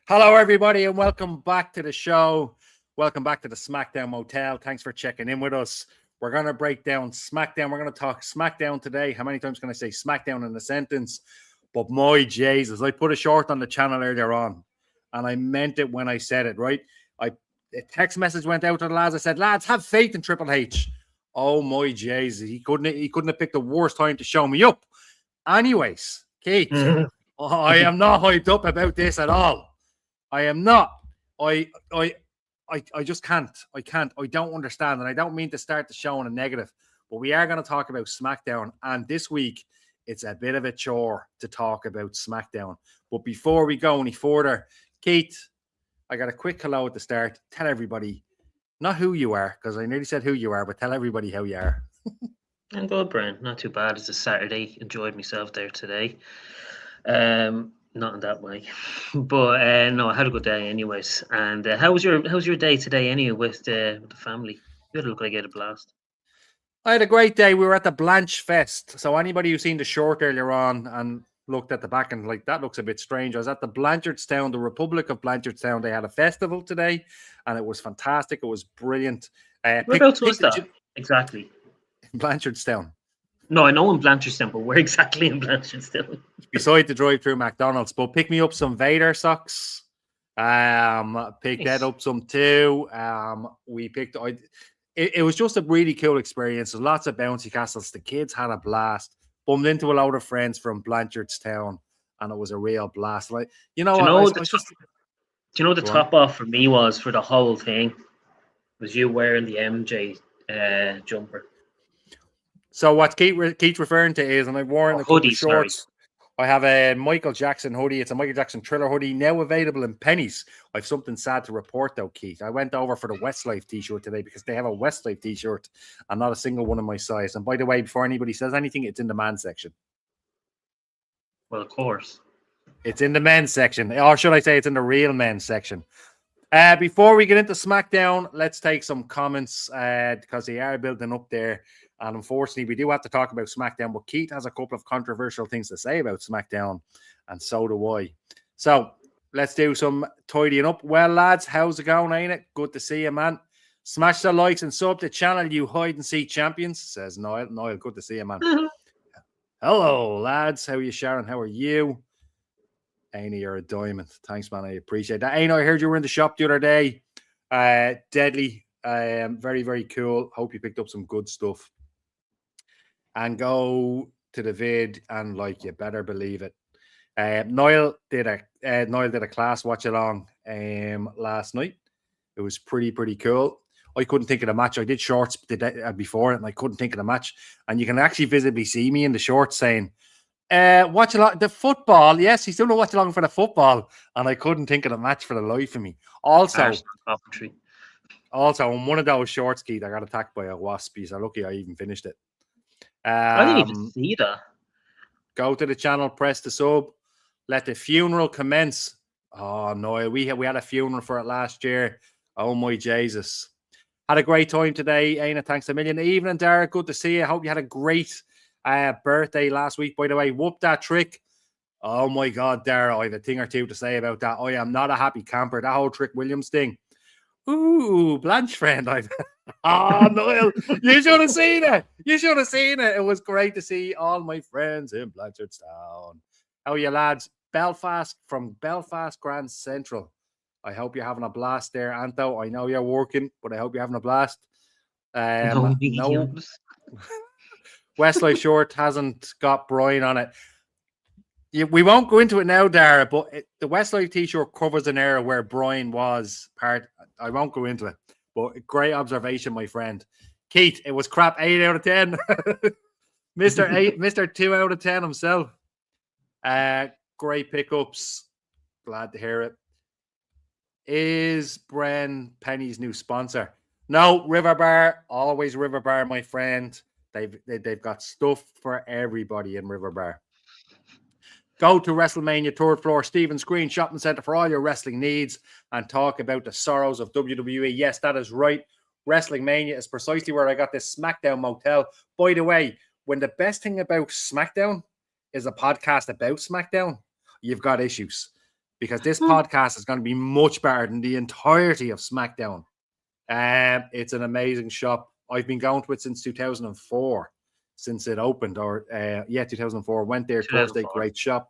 Hello, everybody, and welcome back to the show. Welcome back to the SmackDown Motel. Thanks for checking in with us. We're going to break down SmackDown. We're going to talk SmackDown today. How many times can I say SmackDown in a sentence? But my Jesus, I put a short on the channel earlier on, and I meant it when I said it, right? A text message went out to the lads. I said, lads, have faith in Triple H. Oh, my Jesus. He couldn't have picked the worst time to show me up. Anyways, Keith, I am not hyped up about this at all. I am not. I just can't. I don't understand. And I don't mean to start the show in a negative, but we are going to talk about SmackDown. And this week, it's a bit of a chore to talk about SmackDown. But before we go any further, Keith, I got a quick hello at the start. Tell everybody, not who you are, because I nearly said who you are, but tell everybody how you are. I'm good, Brian. Not too bad. It's a Saturday. Enjoyed myself there today. Not in that way, but no, I had a good day, anyways. And how was your day today, anyway, with the family? You look like you had a blast. I had a great day. We were at the Blanche Fest. So anybody who's seen the short earlier on and looked at the back and like that looks a bit strange. I was at the Blanchardstown, the Republic of Blanchardstown. They had a festival today, and it was fantastic. It was brilliant. Whereabouts was that exactly? Blanchardstown. No, I know in Blanchardstown, but where exactly in Blanchardstown? Beside the drive-through McDonald's. But pick me up some Vader socks. Picked that up some too. We picked. It was just a really cool experience. There's lots of bouncy castles. The kids had a blast. Bumped into a load of friends from Blanchardstown, and it was a real blast. Like do you know the top off for me was for the whole thing was you wearing the MJ jumper. So what Keith referring to is, and I've worn a couple of shorts. Sorry. I have a Michael Jackson hoodie. It's a Michael Jackson Thriller hoodie, now available in pennies. I have something sad to report, though, Keith. I went over for the Westlife t-shirt today because they have a Westlife t-shirt and not a single one in my size. And by the way, before anybody says anything, it's in the men's section. Well, of course. It's in the men's section. Or should I say it's in the real men's section. Before we get into SmackDown, let's take some comments because they are building up there. And unfortunately, we do have to talk about SmackDown, but Keith has a couple of controversial things to say about SmackDown, and so do I. So let's do some tidying up. Well, lads, how's it going, ain't it? Good to see you, man. Smash the likes and sub the channel, you hide-and-seek champions, says Niall. Niall, good to see you, man. Hello, lads. How are you, Sharon? How are you? Aina, you're a diamond. Thanks, man. I appreciate that. Aina, I heard you were in the shop the other day. Deadly. Very, very cool. Hope you picked up some good stuff. And go to the vid and like you better believe it. Niall did a class watch along last night. It was pretty cool. I couldn't think of the match. I did shorts before it, and I couldn't think of the match. And you can actually visibly see me in the shorts saying, watch along the football. Yes, he's still not watch along for the football. And I couldn't think of the match for the life of me. Also, in one of those shorts, Keith, I got attacked by a wasp. So lucky I even finished it. I didn't even see that. Go to the channel, press the sub, let the funeral commence. Oh no, we had a funeral for it last year. Oh my Jesus. Had a great time today, Aina. Thanks a million. Evening, Derek. Good to see you. Hope you had a great birthday last week, by the way. Whoop that trick. Oh my God, Derek. I have a thing or two to say about that. I am not a happy camper. That whole Trick Williams thing. Ooh, Blanche friend. Oh, Noel, you should have seen it. You should have seen it. It was great to see all my friends in Blanchardstown. How are you, lads? From Belfast Grand Central. I hope you're having a blast there, Anto. I know you're working, but I hope you're having a blast. No. Westlife short hasn't got Brian on it. We won't go into it now, Dara, but the Westlife t-shirt covers an era where Brian was part. I won't go into it, but great observation, my friend. Keith, it was crap. 8 out of 10. Mr. 2 out of 10 himself. Great pickups. Glad to hear it. Is Bren Penny's new sponsor? No, River Bar. Always River Bar, my friend. They've got stuff for everybody in River Bar. Go to WrestleMania third floor, Stephen's Green Shopping Centre for all your wrestling needs and talk about the sorrows of WWE. Yes, that is right. Wrestling Mania is precisely where I got this SmackDown Motel. By the way, when the best thing about SmackDown is a podcast about SmackDown, you've got issues. because this podcast is going to be much better than the entirety of SmackDown. It's an amazing shop. I've been going to it since 2004, since it opened, 2004. Went there Thursday, great shop.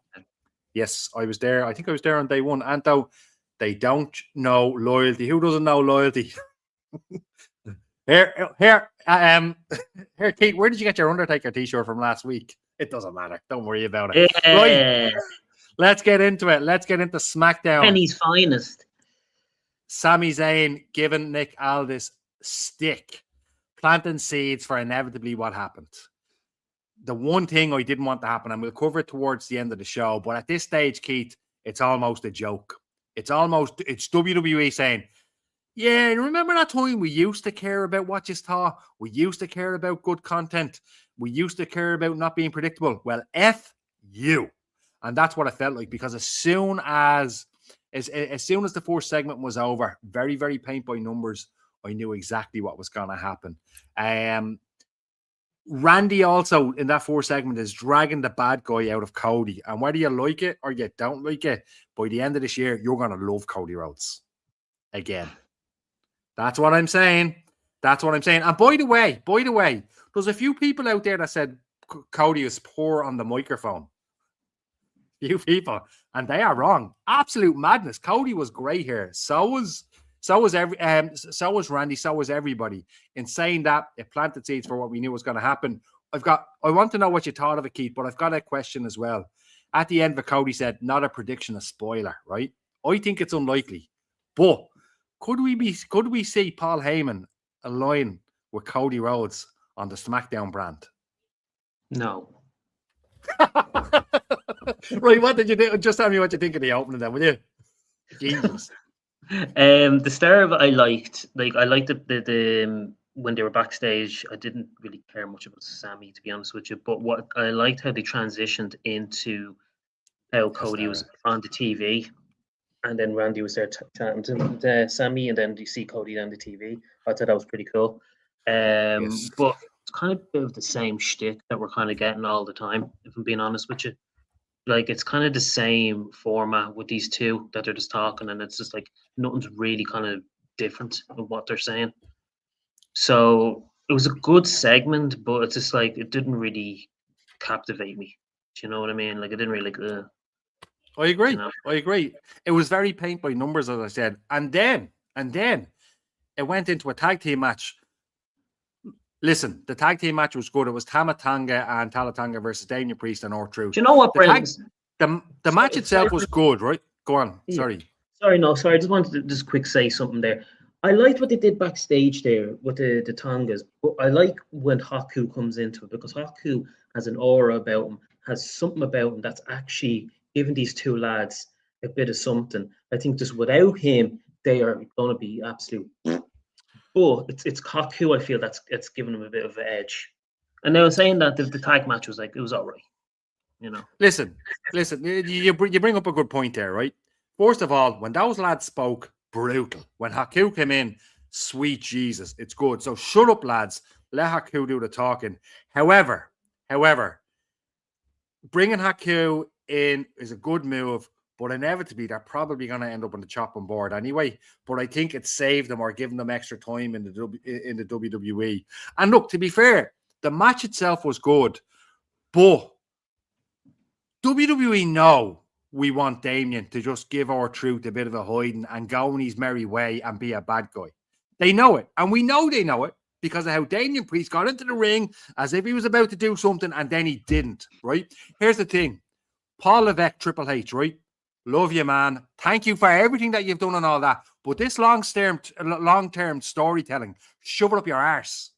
Yes, I was there. I think I was there on day one. And though they don't know loyalty. Who doesn't know loyalty? Here, Keith, where did you get your Undertaker t-shirt from last week? It doesn't matter. Don't worry about it. Yeah. Right. Let's get into it. Let's get into SmackDown. Penny's finest. Sami Zayn giving Nick Aldis stick, planting seeds for inevitably what happened. The one thing I didn't want to happen, and we'll cover it towards the end of the show, but at this stage, Keith, it's almost a joke. It's WWE saying, yeah, remember that time we used to care about what you thought? We used to care about good content. We used to care about not being predictable. Well, F you. And that's what it felt like, because as soon as the fourth segment was over, very, very paint by numbers, I knew exactly what was going to happen. Randy also, in that fourth segment, is dragging the bad guy out of Cody. And whether you like it or you don't like it, by the end of this year, you're going to love Cody Rhodes again. That's what I'm saying. That's what I'm saying. And by the way, there's a few people out there that said Cody is poor on the microphone. Few people, and they are wrong. Absolute madness. Cody was great here. So was Randy. So was everybody. In saying that, it planted seeds for what we knew was going to happen. I want to know what you thought of it, Keith, but I've got a question as well. At the end, Cody said, "Not a prediction, a spoiler." Right? I think it's unlikely, but could we see Paul Heyman align with Cody Rhodes on the SmackDown brand? No. Right, what did you do? Just tell me what you think of the opening then, will you? Jesus. The start of it I liked. I liked the when they were backstage. I didn't really care much about Sami, to be honest with you. But what I liked how they transitioned into how Cody was on the TV, and then Randy was there chatting to Sami, and then you see Cody on the TV. I thought that was pretty cool. Yes. But it's kind of a bit of the same shtick that we're kind of getting all the time, if I'm being honest with you. Like, it's kind of the same format with these two that they're just talking, and it's just like nothing's really kind of different in what they're saying. So it was a good segment, but it's just like it didn't really captivate me. Do you know what I mean? Like, it didn't really like. I agree. You know? I agree. It was very paint by numbers, as I said, and then it went into a tag team match. Listen, the tag team match was good. It was Tama Tonga and Talatanga versus Damien Priest and R-Truth. Do you know what, Brent? The match itself was good, right? Go on. Yeah. Sorry. Sorry. I just wanted to just quick say something there. I liked what they did backstage there with the Tongas, but I like when Haku comes into it, because Haku has an aura about him, has something about him that's actually giving these two lads a bit of something. I think just without him, they are going to be absolute. But it's Haku, I feel it's giving him a bit of an edge. And they were saying that the tag match was like, it was all right. You know. Listen. You bring up a good point there, right? First of all, when those lads spoke, brutal. When Haku came in, sweet Jesus, it's good. So shut up, lads. Let Haku do the talking. However, bringing Haku in is a good move, but inevitably they're probably going to end up on the chopping board anyway. But I think it saved them or given them extra time in the WWE. And look, to be fair, the match itself was good, but WWE know we want Damien to just give R-Truth a bit of a hiding and go in his merry way and be a bad guy. They know it, and we know they know it because of how Damien Priest got into the ring as if he was about to do something, and then he didn't, right? Here's the thing. Paul Levesque, Triple H, right? Love you, man. Thank you for everything that you've done and all that. But this long-term storytelling, shove it up your arse.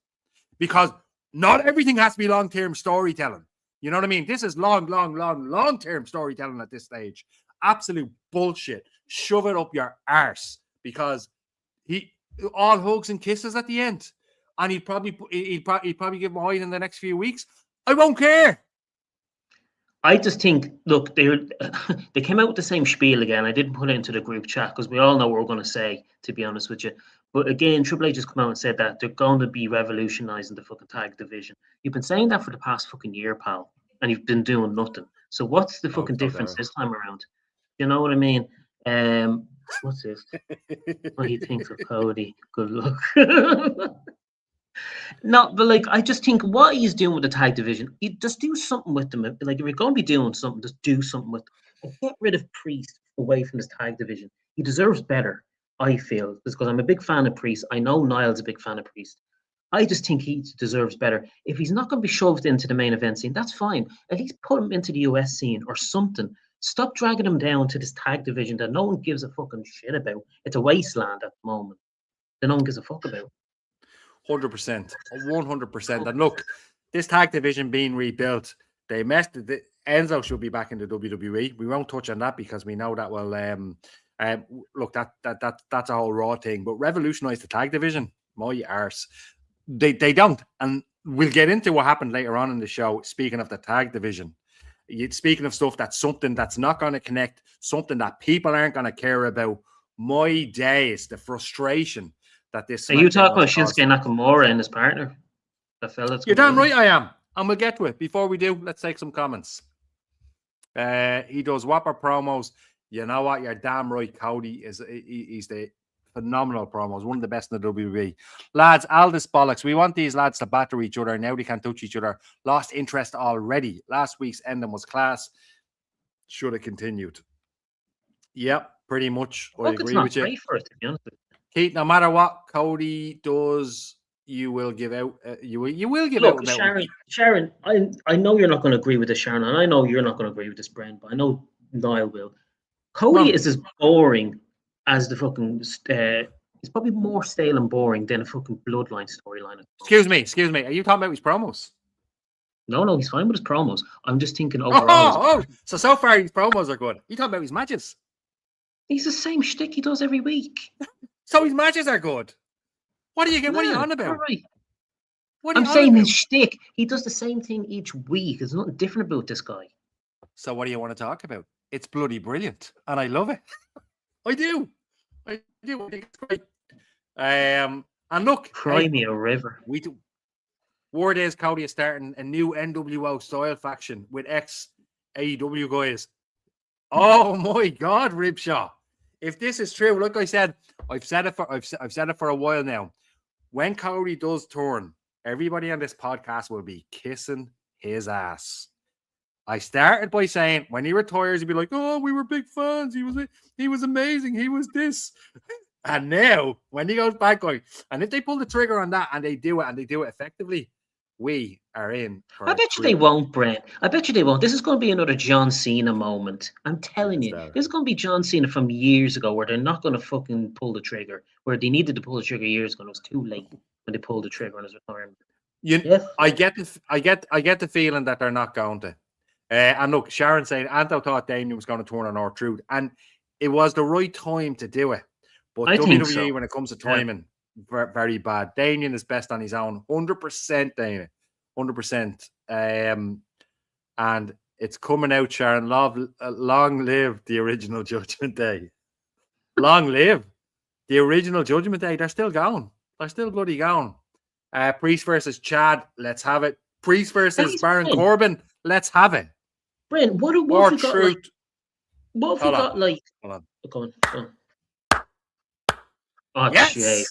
Because not everything has to be long-term storytelling. You know what I mean? This is long-term storytelling at this stage. Absolute bullshit. Shove it up your arse. Because he all hugs and kisses at the end. And he'd probably give him a hide in the next few weeks. I won't care. I just think, look, they came out with the same spiel again. I didn't put it into the group chat because we all know what we're going to say, to be honest with you. But again, Triple H has come out and said that they're going to be revolutionizing the fucking tag division. You've been saying that for the past fucking year, pal, and you've been doing nothing. So what's the fucking difference this time around? You know what I mean? What's this? What he thinks of Cody. Good luck. No, but like I just think what he's doing with the tag division, you just do something with them. Like if you're going to be doing something, just do something with them. And get rid of Priest away from this tag division. He deserves better, I feel, because I'm a big fan of Priest. I know Niall's a big fan of Priest. I just think he deserves better. If he's not going to be shoved into the main event scene, that's fine. At least put him into the US scene or something. Stop dragging him down to this tag division that no one gives a fucking shit about. It's a wasteland at the moment that no one gives a fuck about. 100%, 100%. And look, this tag division being rebuilt, they messed it. Enzo should be back in the WWE. We won't touch on that because we know that will. Look, that's a whole Raw thing. But revolutionize the tag division, my arse. They don't, and we'll get into what happened later on in the show. Speaking of the tag division, speaking of stuff that's something that's not going to connect, something that people aren't going to care about. My days, the frustration that this. Are you talking about Shinsuke Nakamura and his partner? The fella. You're damn right I am. And we'll get to it. Before we do, let's take some comments. He does whopper promos. You know what? You're damn right. Cody he's the phenomenal promos. One of the best in the WWE. Lads, Aldous bollocks. We want these lads to batter each other. Now they can't touch each other. Lost interest already. Last week's ending was class. Should have continued. Yep, pretty much. I agree with you. For it, to be honest with you. Keith, no matter what Cody does, you will give out. You will give out. Sharon, I know you're not going to agree with this, Sharon, and I know you're not going to agree with this, Brent, but I know Niall will. Cody is as boring as the fucking. He's probably more stale and boring than a fucking Bloodline storyline. Excuse me. Are you talking about his promos? No, he's fine with his promos. I'm just thinking overall. So far his promos are good. You talking about his matches? He's the same shtick he does every week. So his matches are good. What are you on about? Right. I'm saying his shtick. He does the same thing each week. There's nothing different about this guy. So what do you want to talk about? It's bloody brilliant, and I love it. I do. I think it's great. And look, cry me a river. We do. Word is Cody is starting a new NWO style faction with ex AEW guys. Oh my God, Ribshaw! If this is true, like I said, I've said it for a while now. When Cody does turn, everybody on this podcast will be kissing his ass. I started by saying when he retires, he'll be like, "Oh, we were big fans. He was amazing. He was this." And now, when he goes back, going, and if they pull the trigger on that and they do it effectively, we are in. I bet you they won't, Brent. I bet you they won't. This is going to be another John Cena moment. I'm telling you. This is going to be John Cena from years ago where they're not going to fucking pull the trigger, where they needed to pull the trigger years ago and it was too late when they pulled the trigger on his retirement. I get the feeling that they're not going to. And look, Sharon saying Anto thought Damien was going to turn on R-Truth, and it was the right time to do it. But I WWE, so. When it comes to timing, very bad. Damien is best on his own, 100%. Damien, 100%. And it's coming out, Sharon. Long live the original Judgment Day. Long live the original Judgment Day. They're still going. They're still bloody going. Priest versus Chad. Let's have it. Priest versus Baron Corbin. Let's have it. Brent, what have we got? Like, what have we got? Like, go on. Oh, yes. Shit.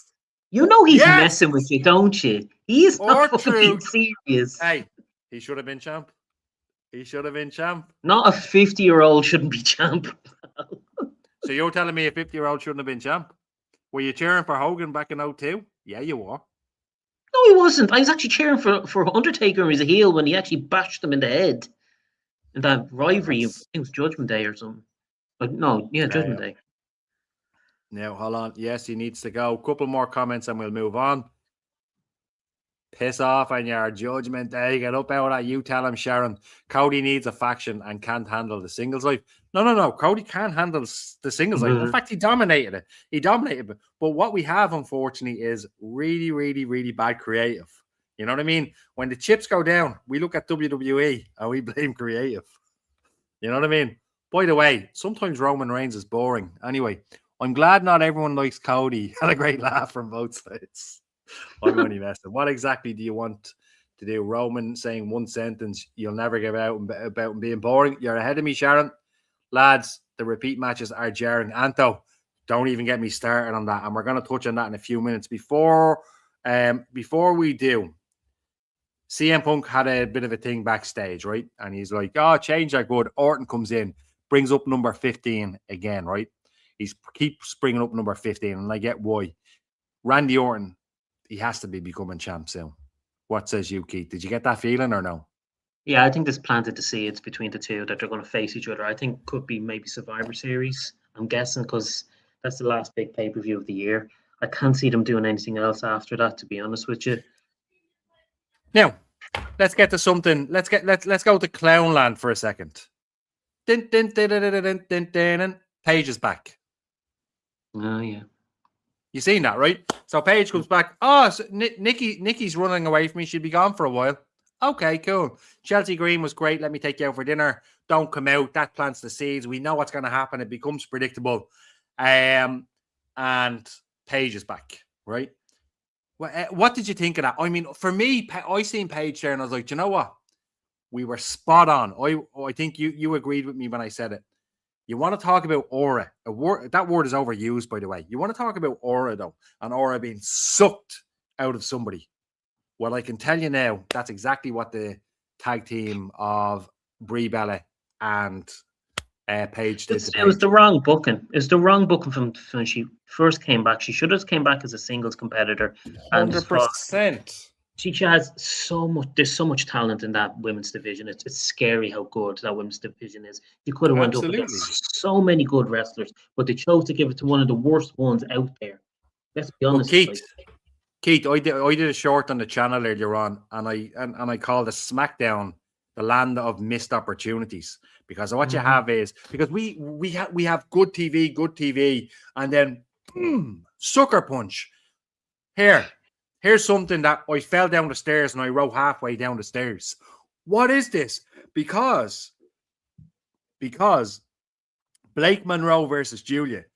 You know he's messing with you, don't you? He is not fucking serious. Hey, he should have been champ. Not a 50-year-old shouldn't be champ. So you're telling me a 50-year-old shouldn't have been champ? Were you cheering for Hogan back in 2002? Yeah, you were. No, he wasn't. I was actually cheering for Undertaker as a heel when he actually bashed him in the head. In that rivalry, I think it was Judgment Day or something. Judgment Day. Now, hold on. Yes, he needs to go. Couple more comments and we'll move on. Piss off on your Judgment Day. Get up out of that. You tell him, Sharon. Cody needs a faction and can't handle the singles life. No. Cody can't handle the singles life. In fact, he dominated it. But what we have, unfortunately, is really, really, really bad creative. You know what I mean? When the chips go down, we look at WWE and we blame creative. You know what I mean? By the way, sometimes Roman Reigns is boring. Anyway, I'm glad not everyone likes Cody. Had a great laugh from both sides. I'm only messing. What exactly do you want to do? Roman saying one sentence, you'll never give out about being boring. You're ahead of me, Sharon. lads, the repeat matches are jarring. Anto, don't even get me started on that. And we're going to touch on that in a few minutes. Before we do, CM Punk had a bit of a thing backstage, right? And he's like, oh, change are good. Orton comes in, brings up number 15 again, right? He keeps bringing up number 15, and I get why. Randy Orton, he has to be becoming champ soon. What says you, Keith? Did you get that feeling or no? Yeah, I think there's planted the seeds between the two that they're going to face each other. I think could be maybe Survivor Series, I'm guessing, because that's the last big pay-per-view of the year. I can't see them doing anything else after that, to be honest with you. Now, let's get to something. Let's go to Clownland for a second. Paige is back. Oh, yeah. You seen that, right? So Paige comes back. Oh, so Nikki's running away from me. She'd be gone for a while. Okay, cool. Chelsea Green was great. Let me take you out for dinner. Don't come out. That plants the seeds. We know what's going to happen. It becomes predictable. And Paige is back, right? What did you think of that? I mean, for me, I seen Paige there and I was like, you know what? We were spot on. I think you agreed with me when I said it. You want to talk about aura. That word is overused, by the way. You want to talk about aura, though, and aura being sucked out of somebody. Well, I can tell you now, that's exactly what the tag team of Brie Bella and Paige did. It was the wrong booking. It was the wrong booking from when she first came back. She should have came back as a singles competitor. 100%. She has so much. There's so much talent in that women's division. It's scary how good that women's division is. You could have went up against so many good wrestlers, but they chose to give it to one of the worst ones out there. Let's be honest. Well, Keith, I did a short on the channel earlier on, and I called it SmackDown the land of missed opportunities, because what you have is, because we have good TV, and then boom, sucker punch. Here's something that I fell down the stairs and I wrote halfway down the stairs. What is this? Because Blake Monroe versus Julia.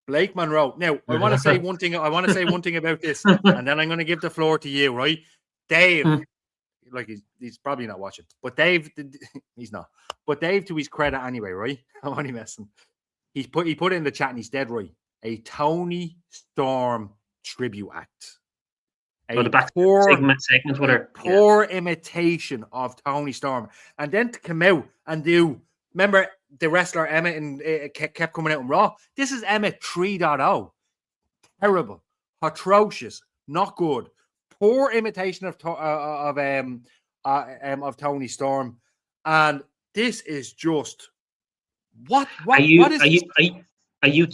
Blake Monroe. Now, I want to say one thing. I want to say one thing about this, and then I'm going to give the floor to you, right? Dave, like he's probably not watching, but Dave, he's not. But Dave, to his credit anyway, right? I'm only messing. He put it in the chat and he's dead right. A Toni Storm tribute act. The back segment with her. Poor imitation of Toni Storm. And then to come out and do, remember the wrestler Emma and kept coming out in Raw? This is Emma 3.0. Terrible. Atrocious. Not good. Poor imitation of Toni Storm. And this is just what is Are you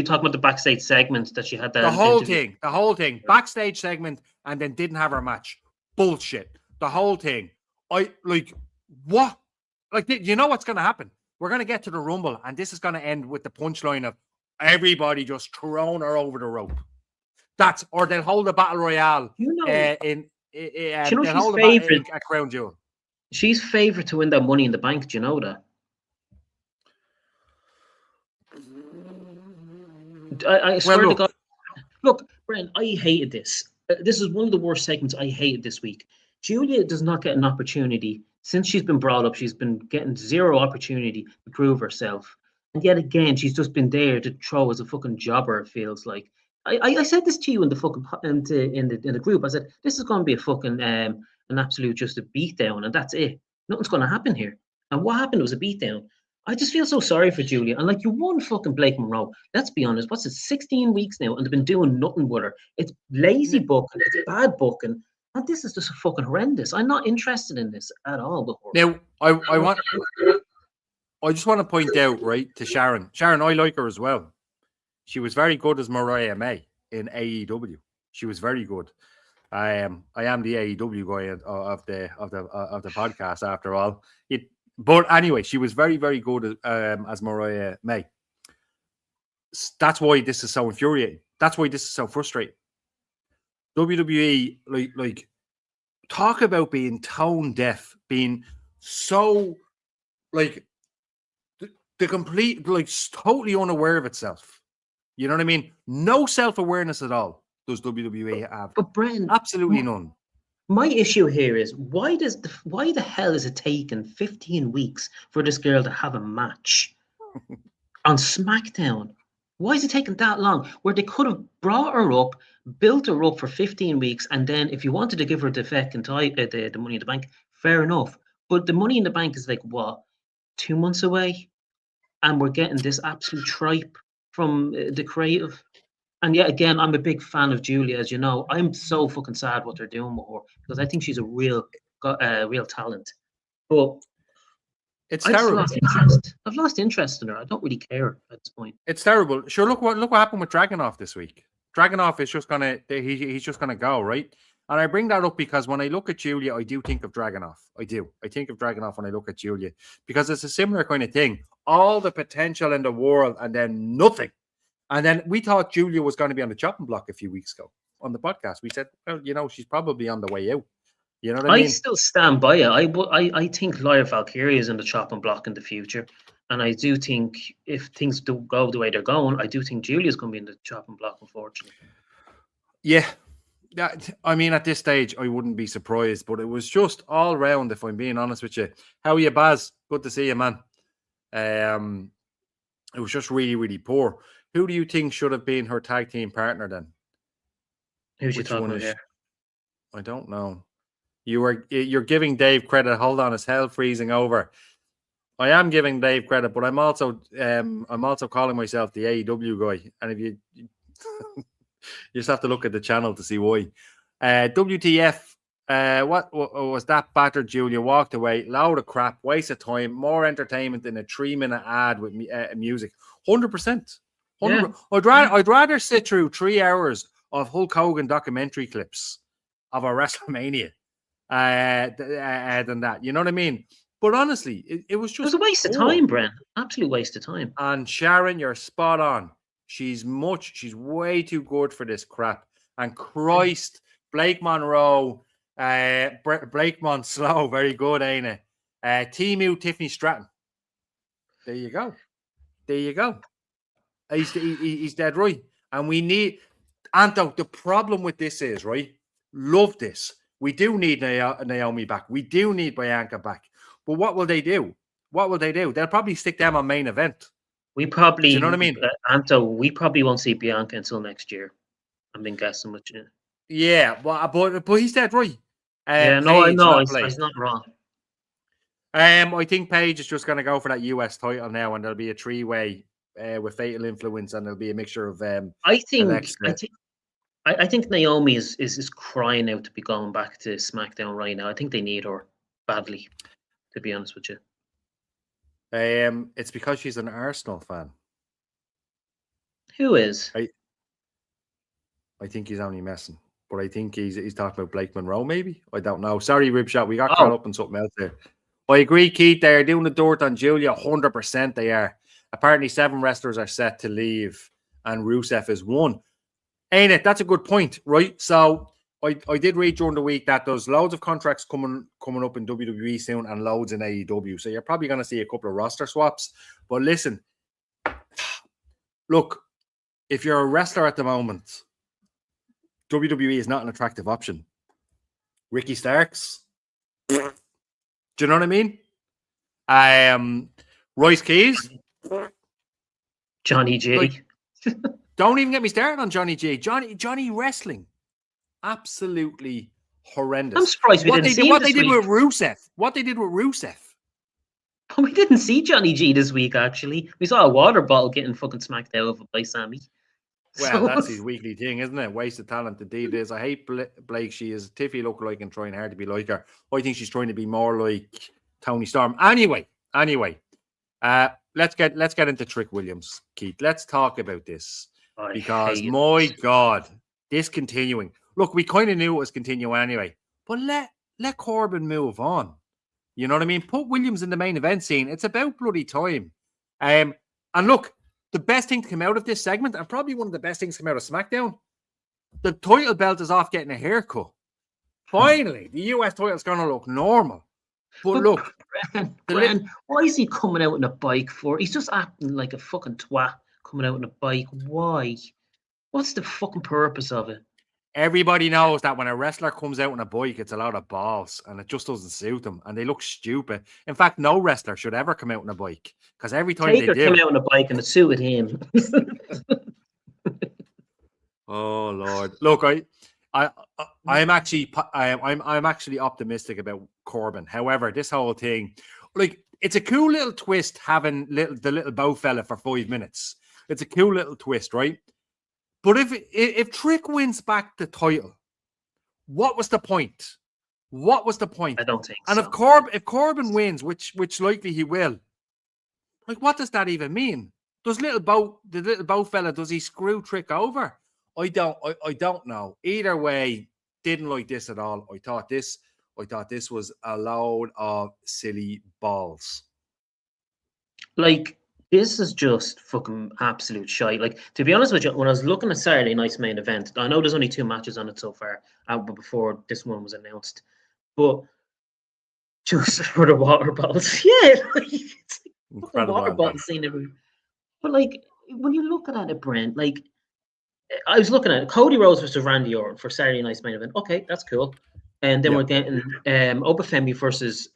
talking about the backstage segment that she had? The whole thing, backstage segment, and then didn't have her match. Bullshit. The whole thing. What? Like, you know what's going to happen? We're going to get to the Rumble, and this is going to end with the punchline of everybody just throwing her over the rope. Or they'll hold a battle royale. She's favorite at Crown Jewel. She's favorite to win that Money in the Bank. Do you know that? I swear to God. Look, Brent, I hated this. This is one of the worst segments I hated this week. Julia does not get an opportunity. Since she's been brought up, she's been getting zero opportunity to prove herself. And yet again, she's just been there to throw as a fucking jobber, it feels like. I said this to you in the fucking in the group. I said, this is going to be a fucking an absolute just a beatdown, and that's it. Nothing's going to happen here. And what happened was a beatdown. I just feel so sorry for Julia. And like, you won fucking Blake Monroe. Let's be honest. What's it? 16 weeks now, and they've been doing nothing with her. It's lazy booking. It's bad booking. And this is just fucking horrendous. I'm not interested in this at all. Before. Now, I just want to point out, right, to Sharon. Sharon, I like her as well. She was very good as Mariah May in AEW. She was very good. I am the AEW guy of the podcast after all. But anyway, she was very, very good as Mariah May. That's why this is so infuriating. That's why this is so frustrating. WWE, like talk about being tone deaf, being so like the complete, like totally unaware of itself. You know what I mean? No self-awareness at all does WWE have. But Brent, absolutely none. My issue here is why the hell is it taking 15 weeks for this girl to have a match on SmackDown? Why is it taking that long? Where they could have brought her up, built her up for 15 weeks, and then if you wanted to give her the fucking the Money in the Bank, fair enough. But the Money in the Bank is like what, 2 months away, and we're getting this absolute tripe from the creative. And yet again, I'm a big fan of Julia, as you know. I'm so fucking sad what they're doing with her because I think she's a real talent. But It's I just terrible. lost interest. I've lost interest in her. I don't really care at this point. It's terrible. Sure, look what happened with Dragunov this week. Dragunov is just gonna he's just gonna go, right? And I bring that up because when I look at Julia, I do think of Dragunov. I do. I think of Dragunov when I look at Julia because it's a similar kind of thing. All the potential in the world and then nothing. And then we thought Julia was going to be on the chopping block a few weeks ago on the podcast. We said, well, you know, she's probably on the way out. You know what I mean? I still stand by it. I think Lyra Valkyria is in the chopping block in the future. And I do think if things do go the way they're going, I do think Julia's going to be in the chopping block, unfortunately. Yeah. I mean, at this stage, I wouldn't be surprised, but it was just all round, if I'm being honest with you. How are you, Baz? Good to see you, man. It was just really, really poor. Who do you think should have been her tag team partner then? Who's you talking about here? I don't know. You're giving Dave credit. Hold on, it's hell freezing over. I am giving Dave credit, but I'm also calling myself the AEW guy. And if you just have to look at the channel to see why. WTF? What was that? Battered Julia walked away. Loud of crap. Waste of time. More entertainment than a 3-minute ad with music. 100%. Yeah. I'd rather sit through 3 hours of Hulk Hogan documentary clips of a WrestleMania than that. You know what I mean? But honestly, it was just... It was a waste of time, Brent. Absolute waste of time. And Sharon, you're spot on. She's way too good for this crap. And Christ, Blake Monroe, Blake Monslow, very good, ain't it? Timu Tiffany Stratton. There you go. He's dead right. And we need... Anto, the problem with this is, right? Love this. We do need Naomi back. We do need Bianca back. But what will they do? They'll probably stick them on main event. We probably... Do you know what I mean? Anto, we probably won't see Bianca until next year. I've been guessing with you. Yeah, but he's dead right. No, I know. He's not wrong. I think Paige is just going to go for that US title now, and there'll be a 3-way with Fatal Influence, and there'll be a mixture of. I think Naomi is crying out to be going back to SmackDown right now. I think they need her badly, to be honest with you. It's because she's an Arsenal fan. Who is? I think he's only messing, but I think he's talking about Blake Monroe. Maybe, I don't know. Sorry, Ribshot, we got caught up in something else there. I agree, Keith. They are doing the dirt on Julia. 100% they are. Apparently, 7 wrestlers are set to leave, and Rusev is one. Ain't it? That's a good point, right? So I did read during the week that there's loads of contracts coming up in WWE soon and loads in AEW. So you're probably going to see a couple of roster swaps. But listen, look, if you're a wrestler at the moment, WWE is not an attractive option. Ricky Starks. Do you know what I mean? Royce Keys. Johnny G. Don't even get me started on Johnny G. Johnny wrestling. Absolutely horrendous. I'm surprised we didn't see what they did with Rusev. We didn't see Johnny G this week, actually. We saw a water bottle getting fucking smacked out of it by Sammy. Well, that's his weekly thing, isn't it? Waste of talent, indeed it is. I hate Blake. She is Tiffy lookalike and trying hard to be like her. I think she's trying to be more like Tony Storm. Anyway. Let's get into Trick Williams, Keith. Let's talk about this. Because my God, this continuing. Look, we kind of knew it was continuing anyway. But let Corbin move on. You know what I mean? Put Williams in the main event scene. It's about bloody time. And look, the best thing to come out of this segment, and probably one of the best things to come out of SmackDown, the title belt is off getting a haircut. Finally, the US title's going to look normal. But look, Bren, why is he coming out on a bike for? He's just acting like a fucking twat coming out on a bike. Why? What's the fucking purpose of it? Everybody knows that when a wrestler comes out on a bike, it's a lot of balls and it just doesn't suit them and they look stupid. In fact, no wrestler should ever come out on a bike because every time Taker they do. came out on a bike and it suited him. Oh Lord! Look, I'm actually optimistic about Corbin. However, this whole thing, like, it's a cool little twist having the little bow fella for 5 minutes. It's a cool little twist, right? But if Trick wins back the title, what was the point? What was the point? I don't think and so. if Corbin wins, which likely he will, like, what does that even mean? Does the little bow fella, does he screw Trick over? I don't know. Either way, didn't like this at all. I thought this was a load of silly balls. Like, this is just fucking absolute shite. Like, to be honest with you, when I was looking at Saturday night's main event, I know there's only 2 matches on it so far, before this one was announced. But just for the water bottles, yeah, like, it's like fucking water bottles scene everywhere. But like, when you look at it, Brent, like, I was looking at it, Cody Rhodes versus Randy Orton for Saturday night's main event. Okay, that's cool. And then we're getting Obafemi versus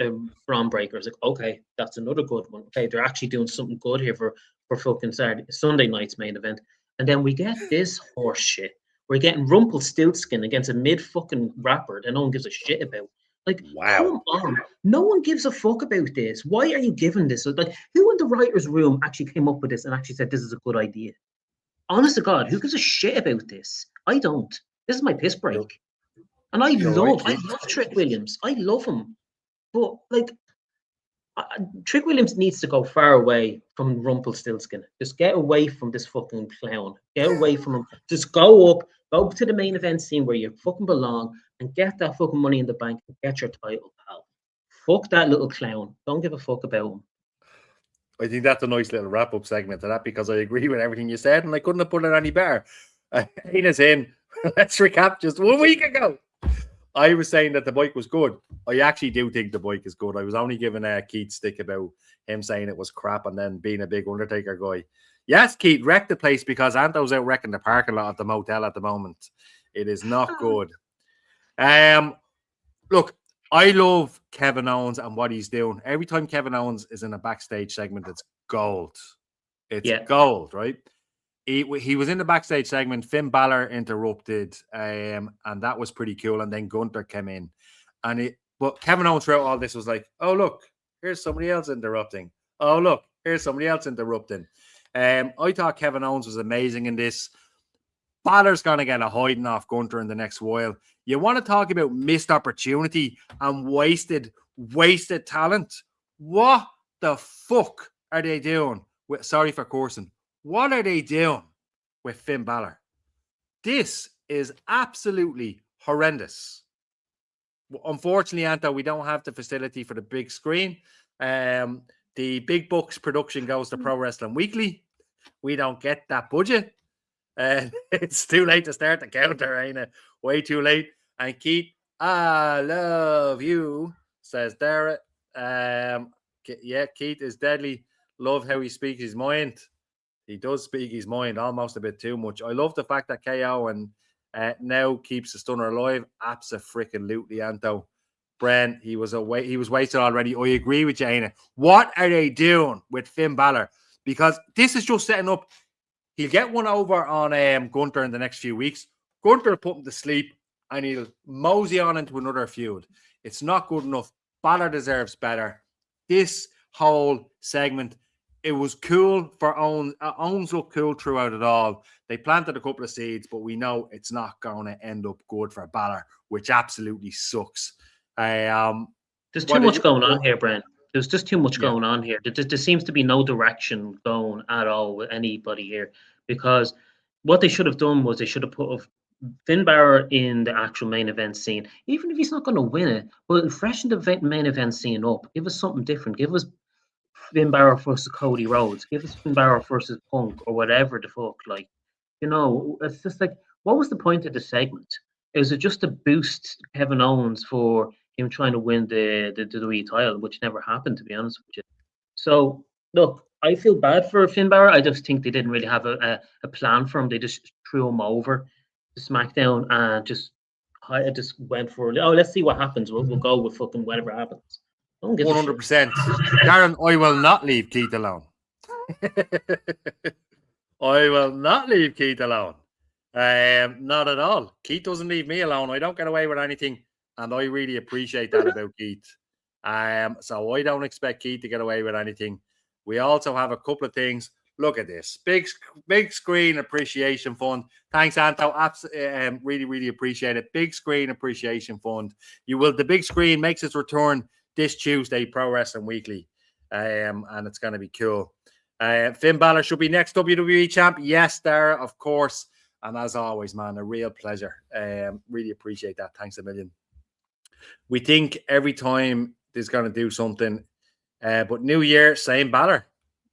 Braun Breakers. Like, okay, that's another good one. Okay, they're actually doing something good here for fucking Sunday night's main event. And then we get this horse shit. We're getting Rumpelstiltskin against a mid fucking rapper that no one gives a shit about. Like, wow. Come on. No one gives a fuck about this. Why are you giving this? Like, who in the writer's room actually came up with this and actually said this is a good idea? Honest to God, who gives a shit about this? I don't. This is my piss break. And I love Trick Williams. I love him. But, like, Trick Williams needs to go far away from Rumpelstiltskin. Just get away from this fucking clown. Get away from him. Just go to the main event scene where you fucking belong and get that fucking money in the bank and get your title, pal. Fuck that little clown. Don't give a fuck about him. I think that's a nice little wrap-up segment to that because I agree with everything you said and I couldn't have put it any better. Aina's in. Let's recap just 1 week ago. I was saying that the bike was good. I actually do think the bike is good. I was only giving Keith stick about him saying it was crap and then being a big Undertaker guy. Yes, Keith, wrecked the place because Anto's out wrecking the parking lot at the motel at the moment. It is not good. Look, I love Kevin Owens and what he's doing. Every time Kevin Owens is in a backstage segment, it's gold. It's gold, right? He was in the backstage segment. Finn Balor interrupted, and that was pretty cool. And then Gunther came in, but Kevin Owens throughout all this was like, "Oh look, here's somebody else interrupting. Oh look, here's somebody else interrupting." I thought Kevin Owens was amazing in this. Balor's gonna get a hiding off Gunther in the next while. You want to talk about missed opportunity and wasted talent? What the fuck are they doing? Sorry for cursing. What are they doing with Finn Balor? This is absolutely horrendous. Unfortunately, Anto, we don't have the facility for the big screen. The Big Bucks production goes to Pro Wrestling Weekly. We don't get that budget. It's too late to start the counter, ain't it? Way too late. And Keith, I love you, says Dara. Yeah, Keith is deadly. Love how he speaks his mind. He does speak his mind almost a bit too much. I love the fact that KO and now keeps the stunner alive. Abso-freaking-lutely, Anto. Bren, he was wasted already. I agree with you, Aina. What are they doing with Finn Balor? Because this is just setting up. He'll get one over on Gunther in the next few weeks. Gunther will put him to sleep and he'll mosey on into another feud. It's not good enough. Balor deserves better. This whole segment, it was cool for Owens. Owens looked cool throughout it all. They planted a couple of seeds, but we know it's not going to end up good for Balor, which absolutely sucks. There's too much going on here, Brent. There's just too much going on here. There seems to be no direction going at all with anybody here, because what they should have done was they should have put Finn Balor in the actual main event scene. Even if he's not going to win it, but freshen the main event scene up. Give us something different. Give us Finn Balor versus Cody Rhodes. Give us Finn Balor versus Punk or whatever the fuck. Like, you know, it's just like, what was the point of the segment? Is it just to boost Kevin Owens for him trying to win the WWE title, which never happened, to be honest with you? So, look, I feel bad for Finn Balor. I just think they didn't really have a plan for him. They just threw him over. SmackDown and I just went for let's see what happens. We'll go with fucking whatever happens. I don't give a shit. 100%. Darren, I will not leave Keith alone. I will not leave Keith alone. Not at all. Keith doesn't leave me alone. I don't get away with anything, and I really appreciate that about Keith. So I don't expect Keith to get away with anything. We also have a couple of things. Look at this big screen appreciation fund. Thanks, Anto. Really, really appreciate it. Big screen appreciation fund. The big screen makes its return this Tuesday, Pro Wrestling Weekly, and it's going to be cool. Finn Balor should be next WWE champ. Yes, Dara, of course. And as always, man, a real pleasure. Really appreciate that. Thanks a million. We think every time there's going to do something, but New Year, same Balor.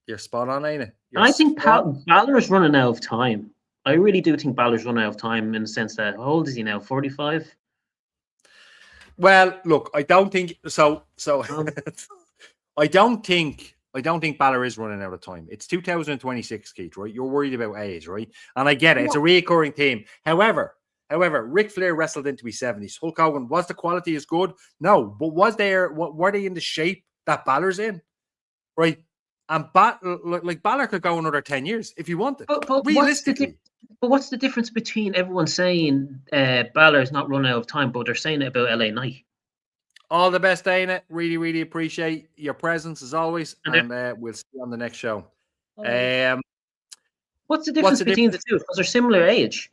You're spot on, ain't it? I think Balor is running out of time. I really do think Balor's running out of time in the sense that how old is he now? 45? Well, look, I don't think so. I don't think Balor is running out of time. It's 2026, Keith, right? You're worried about age, right? And I get it. It's a reoccurring theme. However, Ric Flair wrestled into his 70s. Hulk Hogan, was the quality as good? No. But were they in the shape that Balor's in? Right? And Balor could go another 10 years if you wanted. But realistically. What's the difference between everyone saying Balor's not running out of time, but they're saying it about LA Knight? All the best, Dana. Really, really appreciate your presence as always. And we'll see you on the next show. What's the difference between the two? Because they're similar age.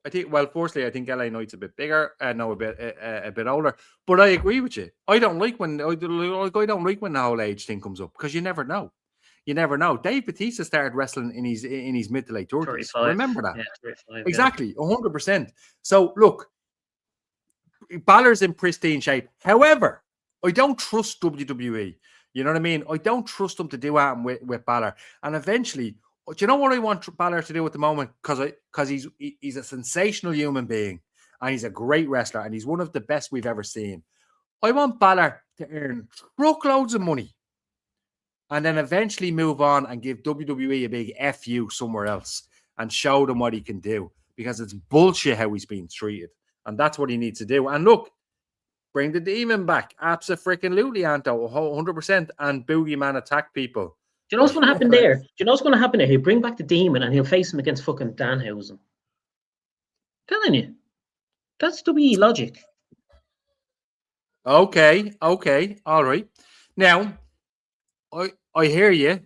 I think, firstly, I think LA Knight's a bit bigger, a bit older. But I agree with you. I don't like when the whole age thing comes up because you never know. You never know. Dave Bautista started wrestling in his mid to late 30s. Remember that? Yeah, 35, exactly, 100%. So look, Balor's in pristine shape. However, I don't trust WWE. You know what I mean? I don't trust them to do that with Balor. And eventually, do you know what I want Balor to do at the moment? Because he's a sensational human being and he's a great wrestler and he's one of the best we've ever seen. I want Balor to earn truckloads of money and then eventually move on and give WWE a big FU somewhere else and show them what he can do because it's bullshit how he's being treated. And that's what he needs to do. And look, bring the demon back. Abso-freaking-lutely, Anto. 100%. And Boogeyman attack people. Do you know what's going to happen there? He'll bring back the demon and he'll face him against fucking Danhausen. Telling you. That's WWE logic. Okay. All right. Now, I hear you.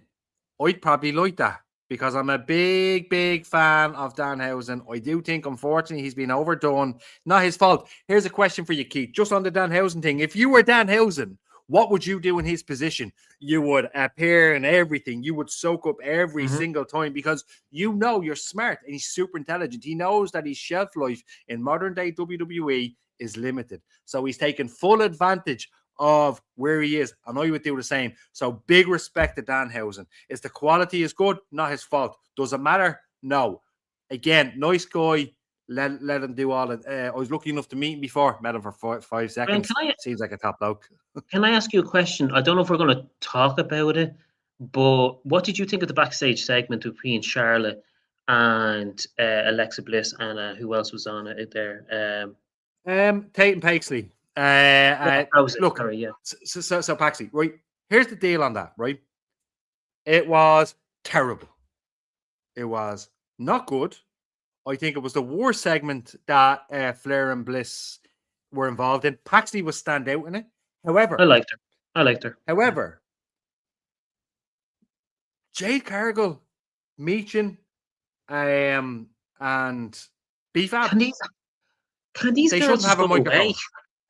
I'd probably like that because I'm a big fan of Danhausen. I do think, unfortunately, he's been overdone. Not his fault. Here's a question for you, Keith. Just on the Danhausen thing. If you were Danhausen, what would you do in his position? You would appear in everything. You would soak up every single time because you know you're smart and he's super intelligent. He knows that his shelf life in modern day WWE is limited. So he's taken full advantage of where he is. And I would do the same. So big respect to Danhausen. Is the quality is good? Not his fault. Does it matter? No. Again, nice guy. Let him do all it. I was lucky enough to meet him before. Met him for 5 seconds. Seems like a top bloke. Can I ask you a question? I don't know if we're going to talk about it, but what did you think of the backstage segment between Charlotte and Alexa Bliss and who else was on it there? Tate and Paxley. Look, sorry, yeah. So Paxley, right? Here's the deal on that, right? It was terrible. It was not good. I think it was the worst segment that Flair and Bliss were involved in. Paxley was stand out in it. However, I liked her. However, Jade Cargill, Meechin, and BFAB. Can these girls just go away?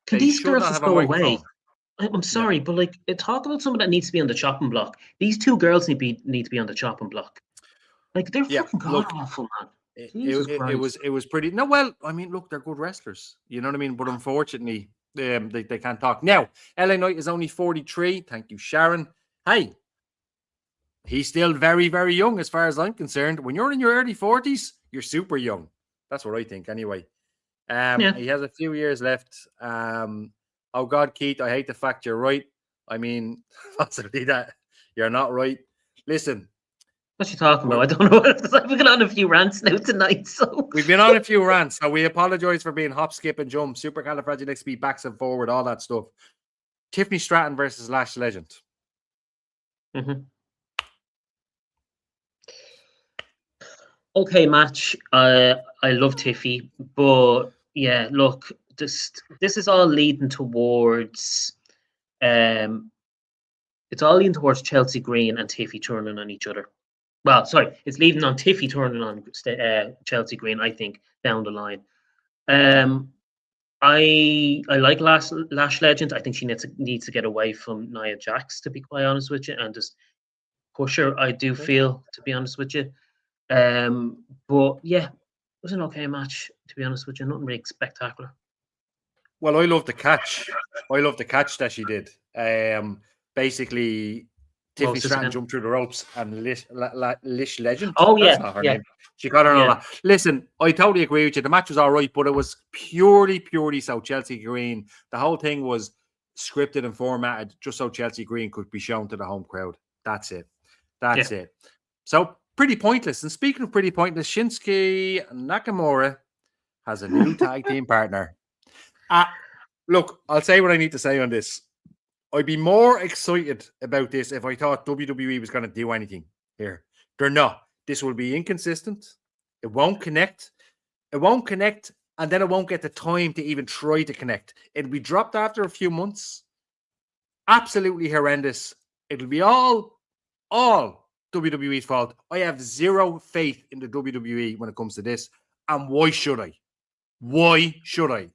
Can these girls just go away? I'm sorry, but like, talk about someone that needs to be on the chopping block. These two girls need to be on the chopping block. Like they're fucking god awful, man. It was pretty. No, well, I mean, look, they're good wrestlers. You know what I mean? But unfortunately, they can't talk. Now, LA Knight is only 43. Thank you, Sharon. Hey, he's still very, very young as far as I'm concerned. When you're in your early 40s, you're super young. That's what I think anyway. He has a few years left. Oh God, Keith, I hate the fact you're right. I mean, possibly that you're not right. Listen, What you talking about? I don't know. We've been on a few rants now tonight, so We've been on a few rants, so we apologize for being hop, skip, and jump, supercalifragilistic, backs and forward, all that stuff. Tiffany Stratton versus Lash Legend. Mm-hmm. Okay, match. I love Tiffy, but yeah, look, this is all leading towards it's all leading towards Chelsea Green and Tiffy turning on each other. Well, sorry, it's leading on Tiffy turning on Chelsea Green, I think, down the line. I like Lash Legend. I think she needs to get away from Nia Jax, to be quite honest with you, and just push her. I do feel, to be honest with you. But yeah, it was an okay match, to be honest with you. Nothing really spectacular. Well, I love the catch. I love the catch that she did. Basically, Tiffany Stratton jumped through the ropes and Lish Legend. Oh, yeah. That's not her name. She got her on that. Listen, I totally agree with you. The match was all right, but it was purely so Chelsea Green. The whole thing was scripted and formatted just so Chelsea Green could be shown to the home crowd. That's it. That's it. So, pretty pointless. And speaking of pretty pointless, Shinsuke Nakamura has a new tag team partner. Look, I'll say what I need to say on this. I'd be more excited about this if I thought WWE was going to do anything here. They're not. This will be inconsistent. It won't connect. It won't connect, and then it won't get the time to even try to connect. It'll be dropped after a few months. Absolutely horrendous. It'll be all WWE's fault. I have zero faith in the WWE when it comes to this. And why should I? Why should I?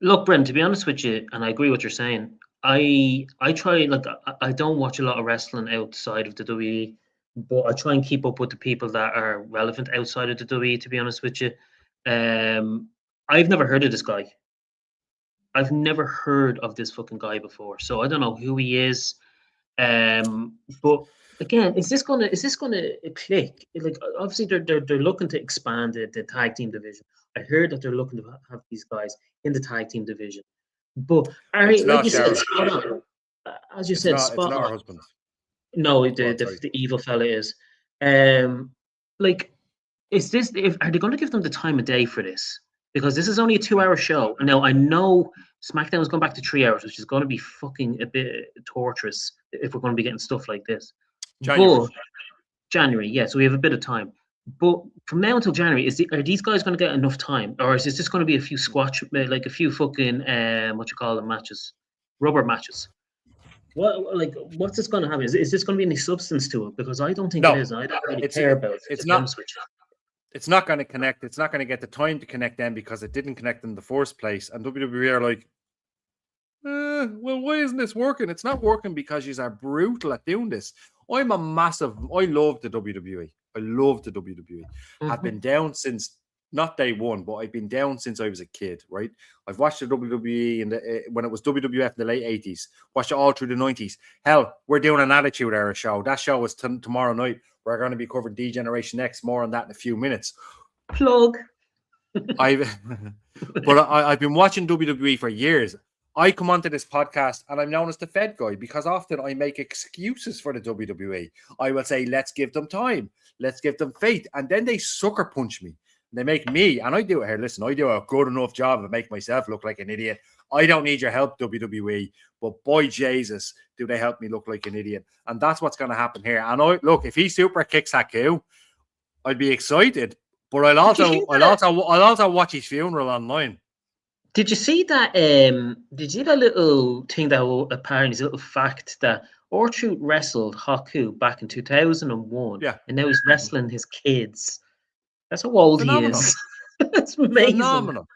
Look, Brent, to be honest with you, and I agree with what you're saying, I try, like, I don't watch a lot of wrestling outside of the WWE, but I try and keep up with the people that are relevant outside of the WWE, to be honest with you. I've never heard of this guy. I've never heard of this fucking guy before, so I don't know who he is. But again, is this gonna click? Like, obviously they're looking to expand the tag team division. I heard that they're looking to have these guys in the tag team division. But like you said, spot on. As you said, spot on. It's not her husband. No, the evil fella is. Like, is this? Are they going to give them the time of day for this? Because this is only a 2-hour show. And now I know SmackDown is going back to 3 hours, which is going to be fucking a bit torturous if we're going to be getting stuff like this. January, yeah. So we have a bit of time. But from now until January, are these guys going to get enough time, or is this just going to be a few like a few fucking matches, rubber matches? What's this going to happen? Is this going to be any substance to it? Because I don't think it is. I don't really care about it. It's not. It's not going to connect. It's not going to get the time to connect them because it didn't connect in the first place. And WWE are like, well, why isn't this working? It's not working because you are brutal at doing this. I love the WWE. I love the WWE. I've been down since, not day one, but I've been down since I was a kid, right? I've watched the WWE when it was WWF in the late 80s, watched it all through the 90s. Hell, we're doing an Attitude Era show. That show is tomorrow night. We're going to be covering D-Generation X. More on that in a few minutes. Plug. I've been watching WWE for years. I come onto this podcast and I'm known as the Fed guy because often I make excuses for the WWE. I will say, let's give them time. Let's give them faith. And then they sucker punch me. They make me, and I do it here. Listen, I do a good enough job of making myself look like an idiot. I don't need your help, WWE. But boy, Jesus, do they help me look like an idiot. And that's what's going to happen here. And look, if he super kicks Haku, I'd be excited. But I'll also watch his funeral online. Did you see that? Did you see that little thing that apparently is a little fact that R-Truth wrestled Haku back in 2001, and now he's wrestling his kids. That's how old he is. That's amazing. Phenomenal.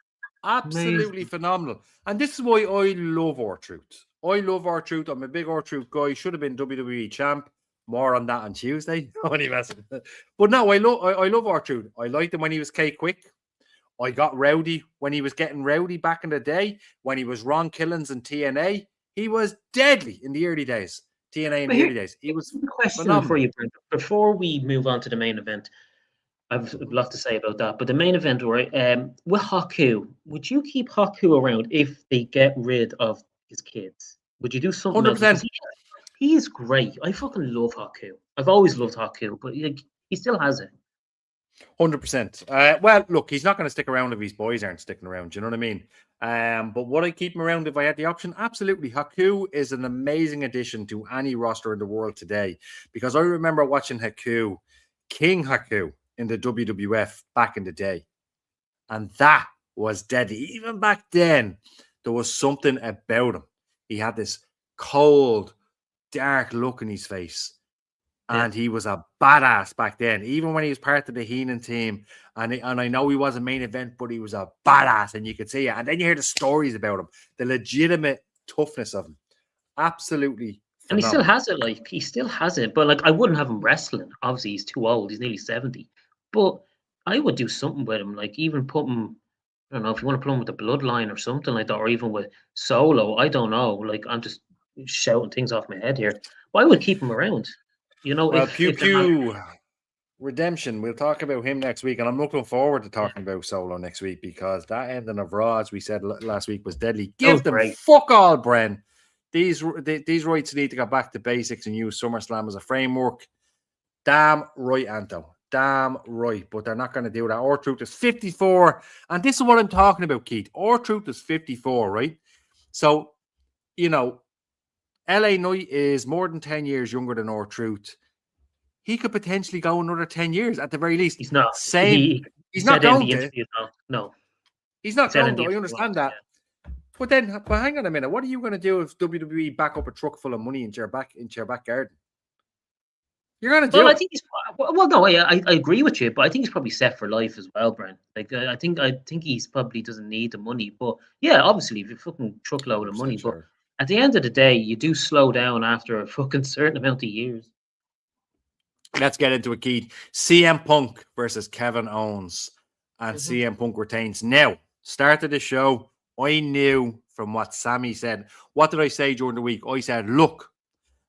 Absolutely phenomenal. And this is why I love R-Truth. I love R-Truth. I'm a big R-Truth guy. Should have been WWE champ. More on that on Tuesday. But no, I love R-Truth. I liked him when he was K-Quick. I got rowdy when he was getting rowdy back in the day. When he was Ron Killings and TNA, he was deadly in the early days. TNA in the early days. He was a question for you, Brent. Before we move on to the main event, I've a lot to say about that. But the main event, right? With Haku, would you keep Haku around if they get rid of his kids? Would you do something? 100%. He's great. I fucking love Haku. I've always loved Haku, but he still has it. 100%. Well, look, he's not going to stick around if his boys aren't sticking around. Do you know what I mean? But would I keep him around if I had the option? Absolutely. Haku is an amazing addition to any roster in the world today, because I remember watching Haku, King Haku, in the WWF back in the day. And that was deadly. Even back then, there was something about him. He had this cold, dark look in his face. And he was a badass back then, even when he was part of the Heenan team. And I know he was a main event, but he was a badass, and you could see it. And then you hear the stories about him, the legitimate toughness of him. Absolutely phenomenal. And he still has it. Like, he still has it. But, like, I wouldn't have him wrestling. Obviously, he's too old. He's nearly 70. But I would do something with him. Like, even put him, I don't know, if you want to put him with the Bloodline or something like that, or even with Solo. I don't know. Like, I'm just shouting things off my head here. But I would keep him around. You know, well, if Redemption, we'll talk about him next week, and I'm looking forward to talking about Solo next week, because that ending of Raw, as we said last week, was deadly. Give them fuck all, Bren. These rights need to go back to basics and use SummerSlam as a framework. Damn right, Anto. Damn right. But they're not going to do that. R-Truth is 54, and this is what I'm talking about, Keith. R-Truth is 54, right? So, you know, LA Knight is more than 10 years younger than R-Truth. He could potentially go another 10 years at the very least. He's not. He's not going to. No. He's not going to. I understand that. Yeah. But hang on a minute. What are you going to do if WWE back up a truck full of money into your back garden? You're going to do. Well, I think he's. Well, no, I agree with you, but I think he's probably set for life as well, Brent. Like, I think he's probably doesn't need the money, but yeah, obviously, if you fucking truckload of money, sure. But at the end of the day, you do slow down after a fucking certain amount of years. Let's get into it, Keith. CM Punk versus Kevin Owens, and CM Punk retains. Now, start of the show, I knew from what Sammy said. What did I say during the week? I said, look,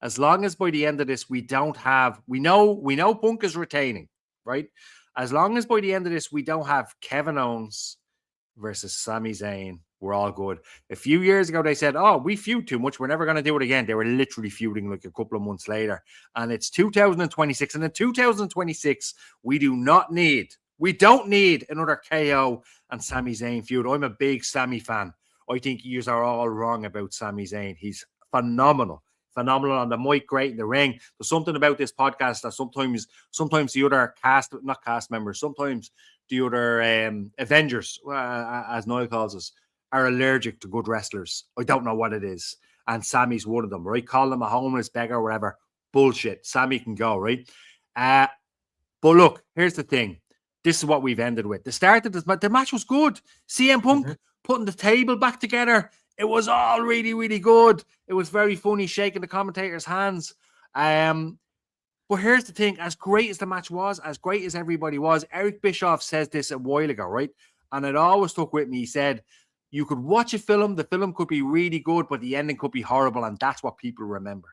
as long as by the end of this we know Punk is retaining, right? As long as by the end of this we don't have Kevin Owens versus Sami Zayn, we're all good. A few years ago, they said, oh, we feud too much. We're never going to do it again. They were literally feuding like a couple of months later. And it's 2026. And in 2026, we don't need another KO and Sami Zayn feud. I'm a big Sami fan. I think you are all wrong about Sami Zayn. He's phenomenal on the mic, great in the ring. There's something about this podcast that sometimes the other not cast members, sometimes the other Avengers, as Noel calls us, are allergic to good wrestlers. I don't know what it is. And Sammy's one of them, right? Call him a homeless beggar or whatever. Bullshit. Sammy can go, right? But look, here's the thing. This is what we've ended with. The start of the match was good. CM Punk putting the table back together. It was all really, really good. It was very funny, shaking the commentator's hands. But here's the thing. As great as the match was, as great as everybody was, Eric Bischoff says this a while ago, right? And it always stuck with me. He said, you could watch a film, the film could be really good, but the ending could be horrible, and that's what people remember.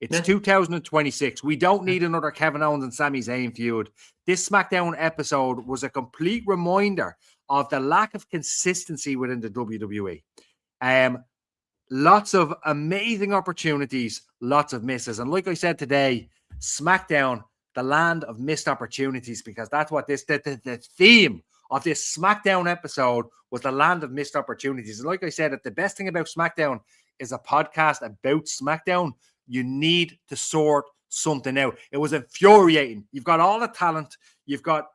It's 2026. We don't need another Kevin Owens and Sami Zayn feud. This SmackDown episode was a complete reminder of the lack of consistency within the WWE. Lots of amazing opportunities, lots of misses. And like I said today, SmackDown, the land of missed opportunities, because that's what the theme of this SmackDown episode was, the land of missed opportunities. And like I said, the best thing about SmackDown is a podcast about SmackDown. You need to sort something out. It was infuriating. You've got all the talent. You've got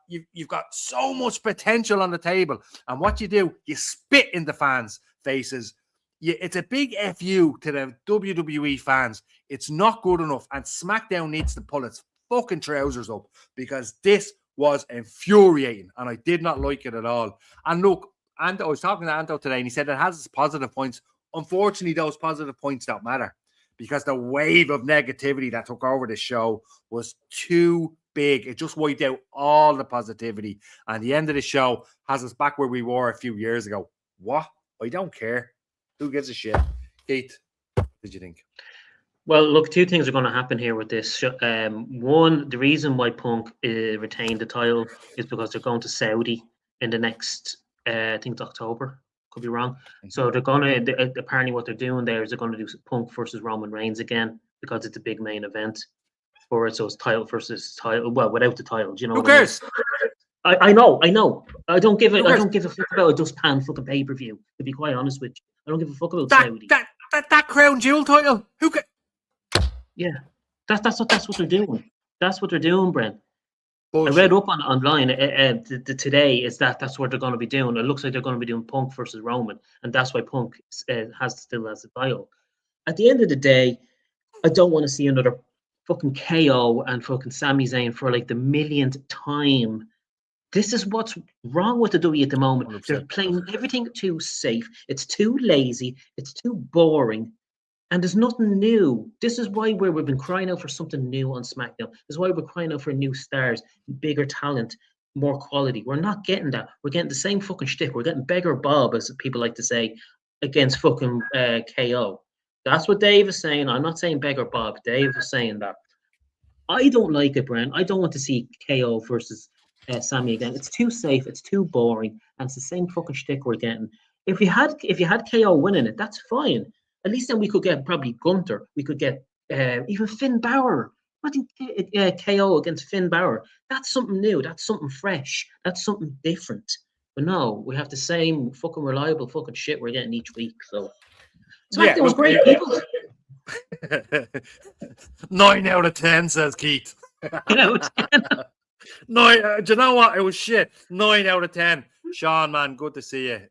so much potential on the table. And what you do, you spit in the fans' faces. It's a big FU to the WWE fans. It's not good enough. And SmackDown needs to pull its fucking trousers up, because this was infuriating, and I did not like it at all. And look, I was talking to Anto today, and he said it has its positive points. Unfortunately, those positive points don't matter, because the wave of negativity that took over the show was too big. It just wiped out all the positivity. And the end of the show has us back where we were a few years ago. What? I don't care. Who gives a shit? Keith, what did you think? Well, look, two things are going to happen here with this. One, the reason why Punk retained the title is because they're going to Saudi in the next, I think it's October. Could be wrong. So they're going to, apparently what they're doing there is they're going to do Punk versus Roman Reigns again because it's a big main event for it. So it's title versus title. Well, without the title, do you know Who what I mean? cares? I know. I don't give Who I cares? don't give a fuck about a dustpan fucking pay-per-view, to be quite honest with you. I don't give a fuck about That Saudi. that crown jewel title. Who cares? Yeah. That's what they're doing. That's what they're doing, Brent. Bullshit. I read up online today is that's what they're going to be doing. It looks like they're going to be doing Punk versus Roman, and that's why Punk still has the title. At the end of the day, I don't want to see another fucking KO and fucking Sami Zayn for like the millionth time. This is what's wrong with the WWE at the moment. 100%. They're playing everything too safe. It's too lazy. It's too boring. And there's nothing new. This is why we've been crying out for something new on SmackDown. This is why we're crying out for new stars, bigger talent, more quality. We're not getting that. We're getting the same fucking shtick. We're getting beggar Bob, as people like to say, against fucking KO. That's what Dave is saying. I'm not saying beggar Bob. Dave is saying that. I don't like it, Brian. I don't want to see KO versus Sammy again. It's too safe. It's too boring, and it's the same fucking shtick we're getting. If you had KO winning it, that's fine. At least then we could get probably Gunther. We could get even Finn Balor. I think KO against Finn Balor. That's something new. That's something fresh. That's something different. But no, we have the same fucking reliable fucking shit we're getting each week. So SmackDown was great, people. 9 out of 10, says Keith. 9 out of 10. 9. Do you know what? It was shit. 9 out of 10. Sean, man, good to see you.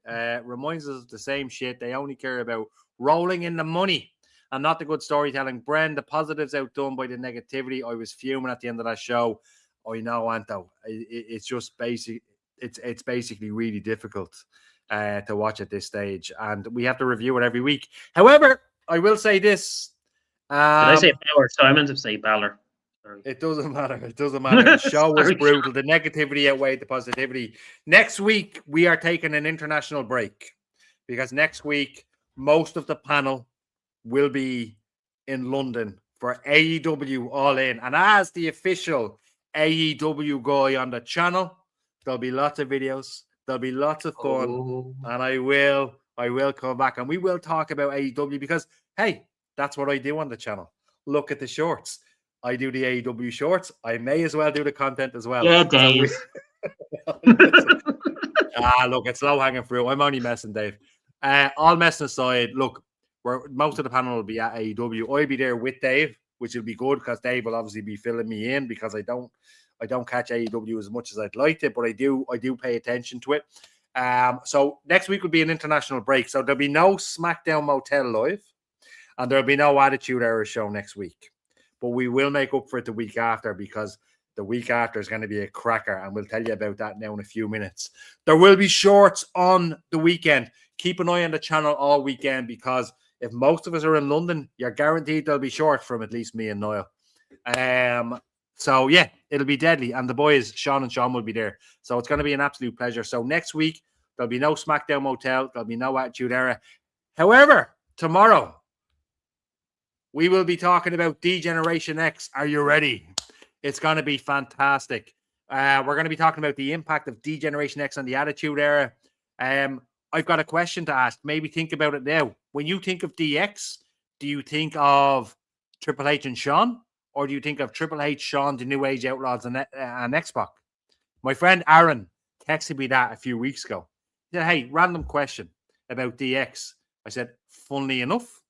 Reminds us of the same shit. They only care about rolling in the money and not the good storytelling. Bren, the positives outdone by the negativity. I was fuming at the end of that show. I know, Anto. It's just basic. It's basically really difficult to watch at this stage, and we have to review it every week. However, I will say this. Did I say Balor? So I meant to say Balor. Sorry. It doesn't matter. It doesn't matter. The show was brutal. The negativity outweighed the positivity. Next week, we are taking an international break because next week, most of the panel will be in London for AEW All In. And as the official AEW guy on the channel, there'll be lots of videos. There'll be lots of fun. And I will come back and we will talk about AEW because, hey, that's what I do on the channel. Look at the shorts. I do the AEW shorts. I may as well do the content as well. Yeah, Dave. Look, it's low hanging fruit. I'm only messing, Dave. All messing aside, look, most of the panel will be at AEW. I'll be there with Dave, which will be good because Dave will obviously be filling me in because I don't catch AEW as much as I'd like to, but I do pay attention to it. So next week will be an international break. So there'll be no SmackDown Motel live, and there'll be no Attitude Era show next week. But we will make up for it the week after because the week after is going to be a cracker, and we'll tell you about that now in a few minutes. There will be shorts on the weekend. Keep an eye on the channel all weekend because if most of us are in London, you're guaranteed there'll be shorts from at least me and Niall. So, yeah, it'll be deadly. And the boys, Sean and Sean, will be there. So it's going to be an absolute pleasure. So next week, there'll be no SmackDown Motel. There'll be no Attitude Era. However, tomorrow, we will be talking about D-Generation X. Are you ready? It's going to be fantastic. We're going to be talking about the impact of D-Generation X on the Attitude Era. I've got a question to ask. Maybe think about it now. When you think of DX, do you think of Triple H and Shawn? Or do you think of Triple H, Shawn, the New Age Outlaws, and X-Pac? My friend Aaron texted me that a few weeks ago. He said, hey, random question about DX. I said, funnily enough,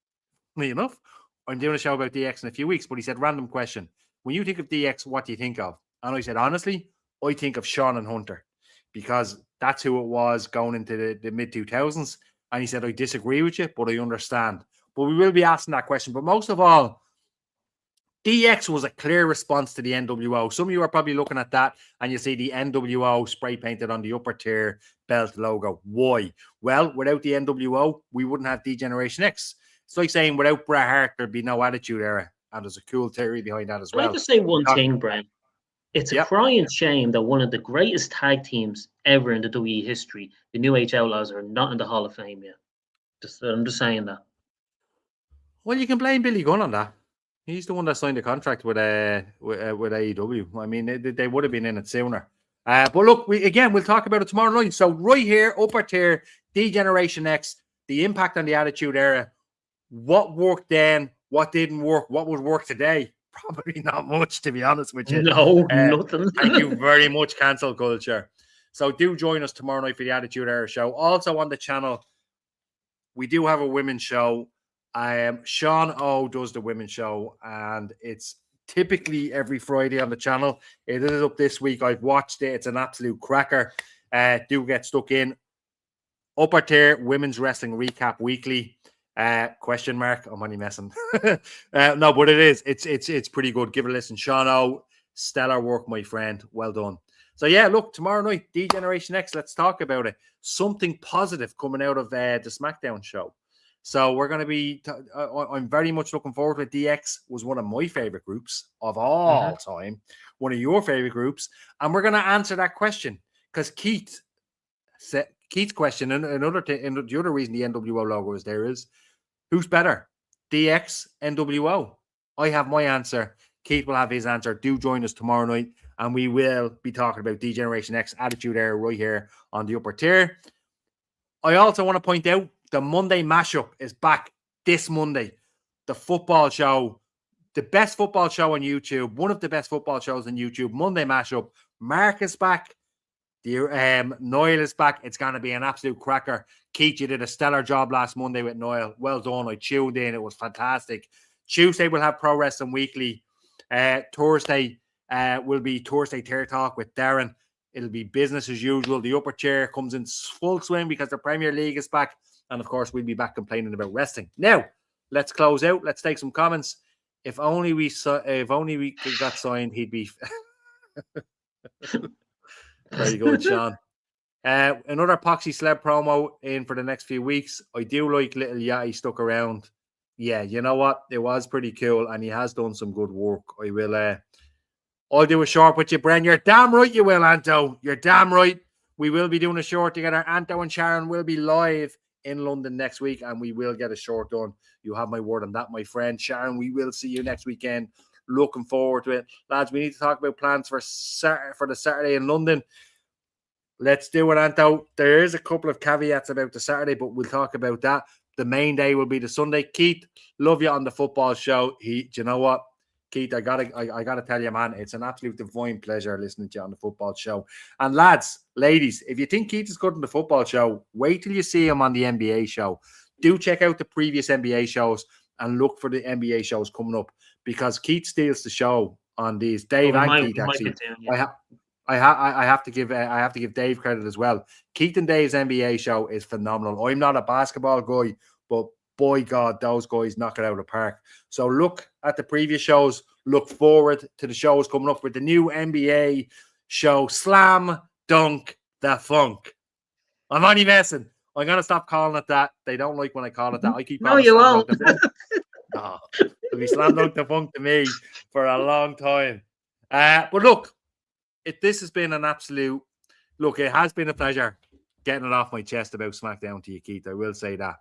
I'm doing a show about DX in a few weeks, but he said, random question. When you think of DX, what do you think of? And I said, honestly, I think of Shawn and Hunter because that's who it was going into the mid-2000s. And he said, I disagree with you, but I understand. But we will be asking that question. But most of all, DX was a clear response to the NWO. Some of you are probably looking at that and you see the NWO spray painted on the upper tier belt logo. Why? Well, without the NWO, we wouldn't have D-Generation X. It's like saying without Bret Hart, there'd be no Attitude Era. And there's a cool theory behind that as well. I'd like to say one thing, Brian. It's a crying shame that one of the greatest tag teams ever in the WWE history, the New Age Outlaws, are not in the Hall of Fame yet. I'm just saying that. Well, you can blame Billy Gunn on that. He's the one that signed the contract with AEW. I mean, they would have been in it sooner. But look, we'll talk about it tomorrow night. So right here, upper tier, D-Generation X, the impact on the Attitude Era, what worked then, What didn't work? What would work today? Probably not much, to be honest with you. No, nothing. Thank you very much, cancel culture. So do join us tomorrow night for the Attitude Era show. Also on the channel, we do have a women's show. Sean O does the women's show, and it's typically every Friday on the channel. It is up this week. I've watched it. It's an absolute cracker. Do get stuck in. Upper Tier Women's Wrestling Recap Weekly. Question mark. I'm only messing. No, but it is. It's pretty good. Give it a listen. Sean O, stellar work, my friend. Well done. So yeah, look, tomorrow night, D-Generation X, let's talk about it. Something positive coming out of the SmackDown show. So we're going to be, I'm very much looking forward to it. DX was one of my favorite groups of all time, one of your favorite groups. And we're going to answer that question because Keith's question, and the other reason the NWO logo is there is, who's better, DX, NWO? I have my answer. Keith will have his answer. Do join us tomorrow night, and we will be talking about D-Generation X Attitude Era right here on the Upper Tier. I also want to point out the Monday mashup is back this Monday. The football show, the best football show on YouTube, one of the best football shows on YouTube, Monday mashup. Mark is back. Noel is back. It's going to be an absolute cracker. Keith, you did a stellar job last Monday with Noel. Well done. I tuned in. It was fantastic. Tuesday, we'll have Pro Wrestling Weekly. Thursday will be Thursday Tier Talk with Darren. It'll be business as usual. The Upper Chair comes in full swing because the Premier League is back. And of course, we'll be back complaining about wrestling. Now, let's close out. Let's take some comments. If only we got signed, he'd be... Very good, Sean. Another Poxy Celeb promo in for the next few weeks. I do like Little Yachty stuck around. Yeah, you know what? It was pretty cool, and he has done some good work. I'll do a short with you, Bren. You're damn right you will, Anto. You're damn right. We will be doing a short together. Anto and Sharon will be live in London next week, and we will get a short done. You have my word on that, my friend. Sharon, we will see you next weekend. Looking forward to it. Lads, we need to talk about plans for the Saturday in London. Let's do it, Anto. There is a couple of caveats about the Saturday, but we'll talk about that. The main day will be the Sunday. Keith, love you on the football show. Do you know what? Keith, I gotta tell you, man, it's an absolute divine pleasure listening to you on the football show. And lads, ladies, if you think Keith is good on the football show, wait till you see him on the NBA show. Do check out the previous NBA shows and look for the NBA shows coming up because Keith steals the show on these. Dave and Keith actually. I have to give Dave credit as well. Keith and Dave's NBA show is phenomenal. I'm not a basketball guy, but boy, God, those guys knock it out of the park. So look at the previous shows. Look forward to the shows coming up with the new NBA show, Slam Dunk the Funk. I'm only messing. I'm going to stop calling it that. They don't like when I call it that. I keep calling it Slam Dunk the Funk. No, it'll be Slam Dunk the Funk to me for a long time. But look, this has been an absolute... Look, it has been a pleasure getting it off my chest about SmackDown to you, Keith. I will say that.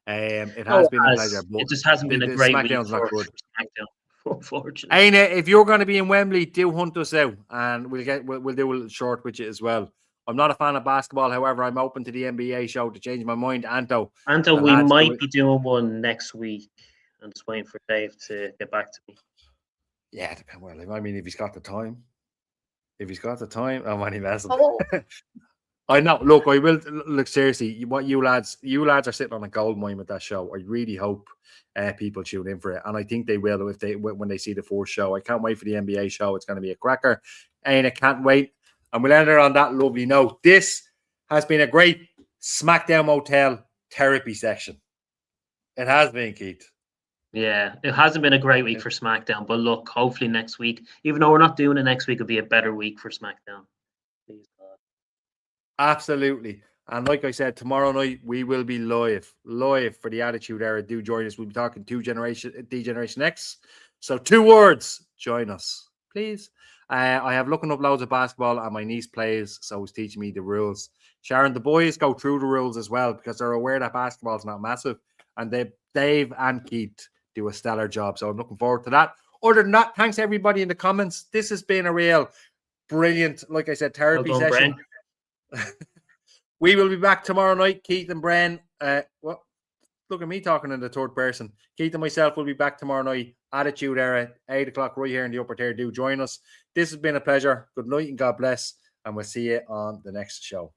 It has been a pleasure. But it just hasn't been a great week SmackDown's not good. SmackDown, unfortunately. Aina, if you're going to be in Wembley, do hunt us out, and we'll do a little short with you as well. I'm not a fan of basketball, however, I'm open to the NBA show to change my mind. Anto, we might be doing one next week. I'm just waiting for Dave to get back to me. Yeah, well, I mean, if he's got the time. I'm only messing. I know. Look, I will. Look, seriously, what you lads are sitting on a gold mine with that show. I really hope people tune in for it, and I think they will when they see the fourth show. I can't wait for the NBA show. It's going to be a cracker, and I can't wait. And we'll end it on that lovely note. This has been a great SmackDown Motel therapy section. It has been, Keith. Yeah, it hasn't been a great week for SmackDown, but look, hopefully next week, even though we're not doing it next week, it'll be a better week for SmackDown. Please, God. Absolutely. And like I said, tomorrow night we will be live for the Attitude Era. Do join us. We'll be talking D-Generation X. So 2 words, join us, please. I have looking up loads of basketball and my niece plays, so he's teaching me the rules. Sharon, the boys go through the rules as well because they're aware that basketball is not massive. And Dave and Keith do a stellar job. So I'm looking forward to that. Other than that, thanks everybody in the comments. This has been a real brilliant, like I said, therapy session. We will be back tomorrow night, Keith and Bren. look at me talking in the third person. Keith and myself will be back tomorrow night. Attitude Era, 8 o'clock right here in the upper tier. Do join us. This has been a pleasure. Good night and God bless. And we'll see you on the next show.